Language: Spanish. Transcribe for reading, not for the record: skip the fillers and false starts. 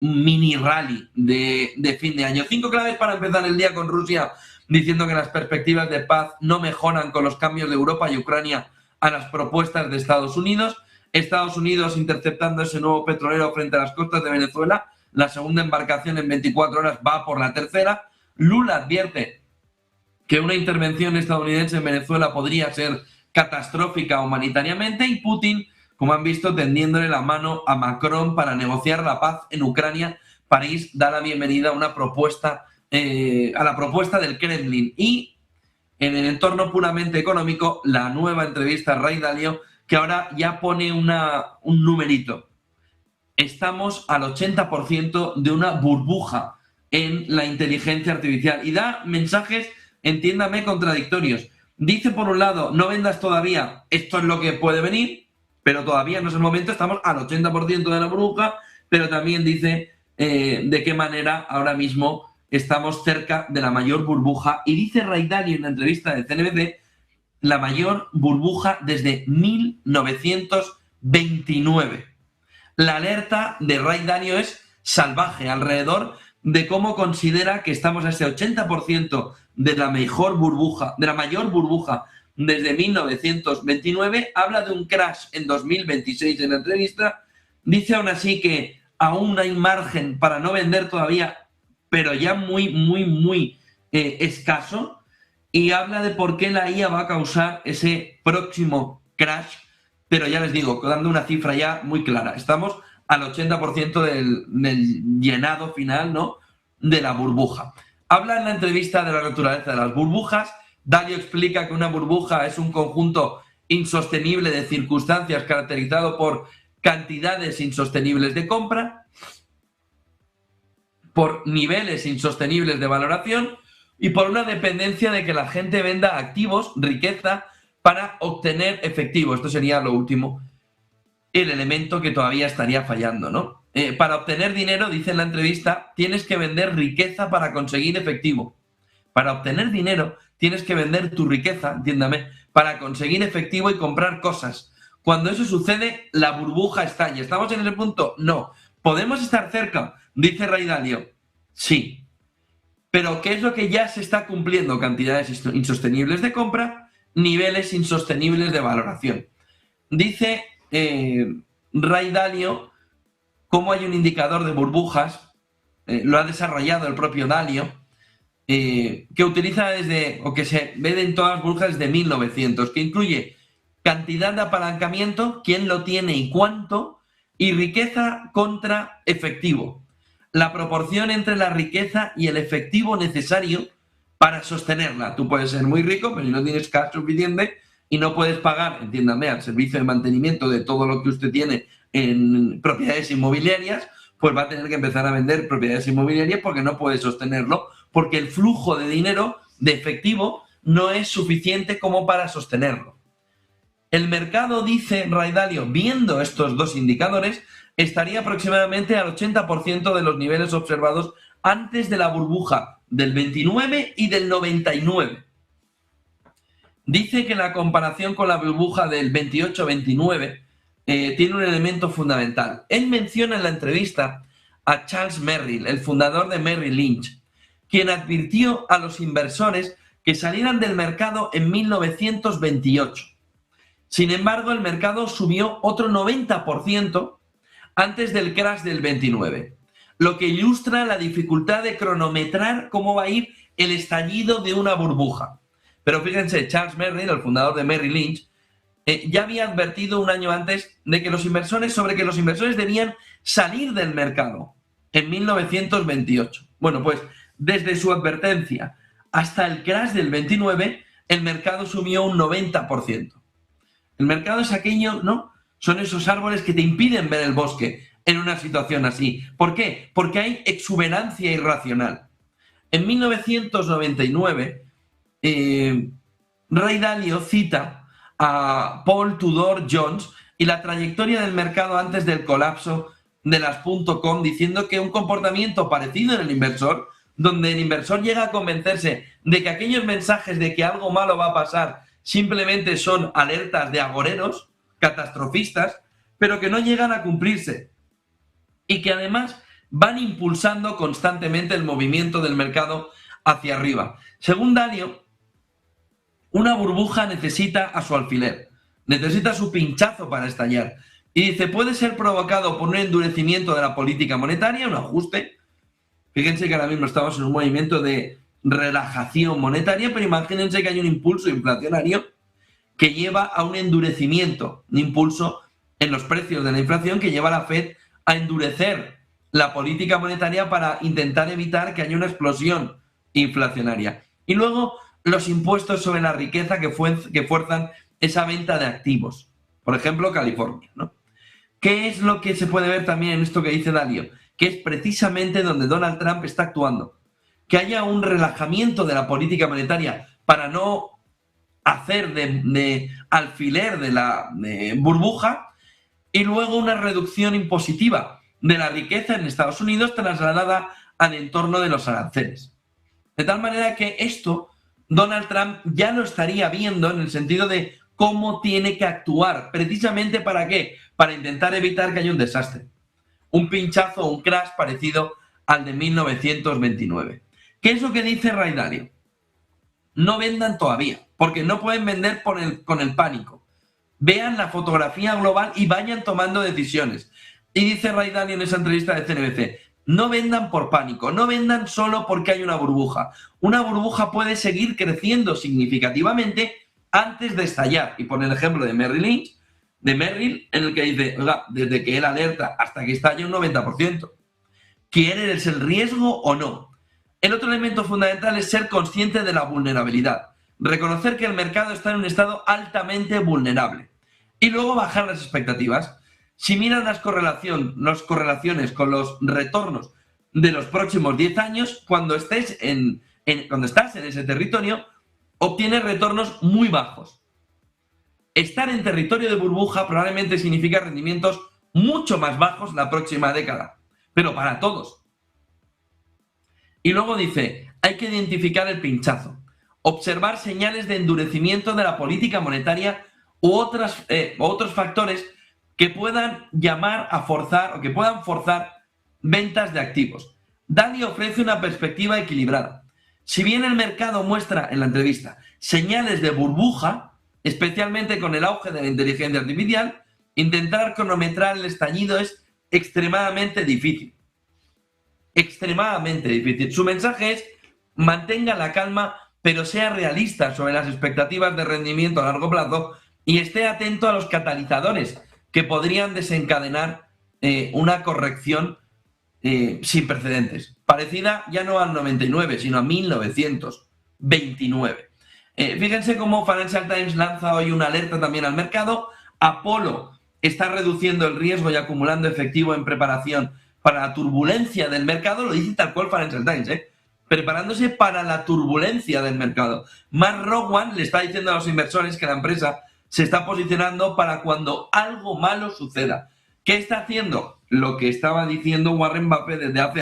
mini rally de fin de año. 5 claves para empezar el día con Rusia, diciendo que las perspectivas de paz no mejoran con los cambios de Europa y Ucrania a las propuestas de Estados Unidos. Estados Unidos interceptando ese nuevo petrolero frente a las costas de Venezuela. La segunda embarcación en 24 horas va por la tercera. Lula advierte que una intervención estadounidense en Venezuela podría ser catastrófica humanitariamente, y Putin, como han visto, tendiéndole la mano a Macron para negociar la paz en Ucrania. París da la bienvenida a una propuesta, a la propuesta del Kremlin. Y en el entorno puramente económico, la nueva entrevista a Ray Dalio, que ahora ya pone un numerito. Estamos al 80% de una burbuja en la inteligencia artificial, y da mensajes, entiéndame, contradictorios. Dice, por un lado, no vendas todavía, esto es lo que puede venir, pero todavía no es el momento, estamos al 80% de la burbuja, pero también dice de qué manera ahora mismo estamos cerca de la mayor burbuja. Y dice Ray Dalio en la entrevista de CNBC, la mayor burbuja desde 1929. La alerta de Ray Dalio es salvaje alrededor de cómo considera que estamos a ese 80% de la mayor burbuja desde 1929. Habla de un crash en 2026 en la entrevista. Dice aún así que aún hay margen para no vender todavía, pero ya muy escaso. Y habla de por qué la IA va a causar ese próximo crash, pero ya les digo, dando una cifra ya muy clara. Estamos al 80% del llenado final, ¿no?, de la burbuja. Habla en la entrevista de la naturaleza de las burbujas. Dalio explica que una burbuja es un conjunto insostenible de circunstancias caracterizado por cantidades insostenibles de compra, por niveles insostenibles de valoración y por una dependencia de que la gente venda activos, riqueza, para obtener efectivo. Esto sería lo último, el elemento que todavía estaría fallando, ¿no? Para obtener dinero, dice en la entrevista, tienes que vender riqueza para conseguir efectivo. Para obtener dinero, tienes que vender tu riqueza, entiéndame, para conseguir efectivo y comprar cosas. Cuando eso sucede, la burbuja estalla. ¿Estamos en ese punto? No. ¿Podemos estar cerca? Dice Ray Dalio. Sí. Pero ¿qué es lo que ya se está cumpliendo? Cantidades insostenibles de compra, niveles insostenibles de valoración. Dice Ray Dalio cómo hay un indicador de burbujas, lo ha desarrollado el propio Dalio, que utiliza que se ve en todas las burbujas desde 1900, que incluye cantidad de apalancamiento, quién lo tiene y cuánto, y riqueza contra efectivo. La proporción entre la riqueza y el efectivo necesario para sostenerla. Tú puedes ser muy rico, pero si no tienes cash suficiente y no puedes pagar, entiéndame, al servicio de mantenimiento de todo lo que usted tiene en propiedades inmobiliarias, pues va a tener que empezar a vender propiedades inmobiliarias porque no puede sostenerlo, porque el flujo de dinero, de efectivo, no es suficiente como para sostenerlo. El mercado, dice Ray Dalio, viendo estos dos indicadores, estaría aproximadamente al 80% de los niveles observados antes de la burbuja del 29 y del 99. Dice que la comparación con la burbuja del 28-29 tiene un elemento fundamental. Él menciona en la entrevista a Charles Merrill, el fundador de Merrill Lynch, quien advirtió a los inversores que salieran del mercado en 1928. Sin embargo, el mercado subió otro 90% antes del crash del 29, lo que ilustra la dificultad de cronometrar cómo va a ir el estallido de una burbuja. Pero fíjense, Charles Merrill, el fundador de Merrill Lynch, ya había advertido un año antes de que los inversores debían salir del mercado en 1928. Bueno, pues desde su advertencia hasta el crash del 29, el mercado subió un 90%. El mercado es aquello, ¿no? Son esos árboles que te impiden ver el bosque en una situación así. ¿Por qué? Porque hay exuberancia irracional. En 1999, Ray Dalio cita a Paul Tudor Jones y la trayectoria del mercado antes del colapso de las .com, diciendo que un comportamiento parecido en el inversor, donde el inversor llega a convencerse de que aquellos mensajes de que algo malo va a pasar simplemente son alertas de agoreros, catastrofistas, pero que no llegan a cumplirse. Y que además van impulsando constantemente el movimiento del mercado hacia arriba. Según Dalio, una burbuja necesita a su alfiler, necesita su pinchazo para estallar. Y dice, puede ser provocado por un endurecimiento de la política monetaria, un ajuste. Fíjense que ahora mismo estamos en un movimiento de relajación monetaria, pero imagínense que hay un impulso inflacionario que lleva a un endurecimiento, un impulso en los precios de la inflación que lleva a la Fed a endurecer la política monetaria para intentar evitar que haya una explosión inflacionaria. Y luego los impuestos sobre la riqueza que fuerzan esa venta de activos. Por ejemplo, California, ¿no? ¿Qué es lo que se puede ver también en esto que dice Dalio? Que es precisamente donde Donald Trump está actuando. Que haya un relajamiento de la política monetaria para no hacer de alfiler de la burbuja, y luego una reducción impositiva de la riqueza en Estados Unidos trasladada al entorno de los aranceles. De tal manera que esto Donald Trump ya lo estaría viendo en el sentido de cómo tiene que actuar. ¿Precisamente para qué? Para intentar evitar que haya un desastre. Un pinchazo o un crash parecido al de 1929. ¿Qué es lo que dice Ray Dalio? No vendan todavía, porque no pueden vender con el pánico. Vean la fotografía global y vayan tomando decisiones. Y dice Ray Dalio en esa entrevista de CNBC, no vendan por pánico, no vendan solo porque hay una burbuja. Una burbuja puede seguir creciendo significativamente antes de estallar. Y pone el ejemplo de Merrill Lynch, de Merrill, en el que dice, oiga, desde que él alerta hasta que estalla un 90%. ¿Quieres el riesgo o no? El otro elemento fundamental es ser consciente de la vulnerabilidad. Reconocer que el mercado está en un estado altamente vulnerable. Y luego bajar las expectativas. Si miras las correlaciones con los retornos de los próximos 10 años, cuando estás en ese territorio, obtienes retornos muy bajos. Estar en territorio de burbuja probablemente significa rendimientos mucho más bajos la próxima década, pero para todos. Y luego dice, hay que identificar el pinchazo, observar señales de endurecimiento de la política monetaria u otros factores que puedan llamar a forzar o que puedan forzar ventas de activos. Dalio ofrece una perspectiva equilibrada. Si bien el mercado muestra en la entrevista señales de burbuja, especialmente con el auge de la inteligencia artificial, intentar cronometrar el estallido es extremadamente difícil. Extremadamente difícil. Su mensaje es, mantenga la calma, pero sea realista sobre las expectativas de rendimiento a largo plazo y esté atento a los catalizadores que podrían desencadenar una corrección sin precedentes, parecida ya no al 99, sino a 1929. Fíjense cómo Financial Times lanza hoy una alerta también al mercado. Apollo está reduciendo el riesgo y acumulando efectivo en preparación para la turbulencia del mercado, lo dice tal cual Financial Times, preparándose para la turbulencia del mercado. Mark Rowan le está diciendo a los inversores que la empresa se está posicionando para cuando algo malo suceda. ¿Qué está haciendo? Lo que estaba diciendo Warren Buffett desde hace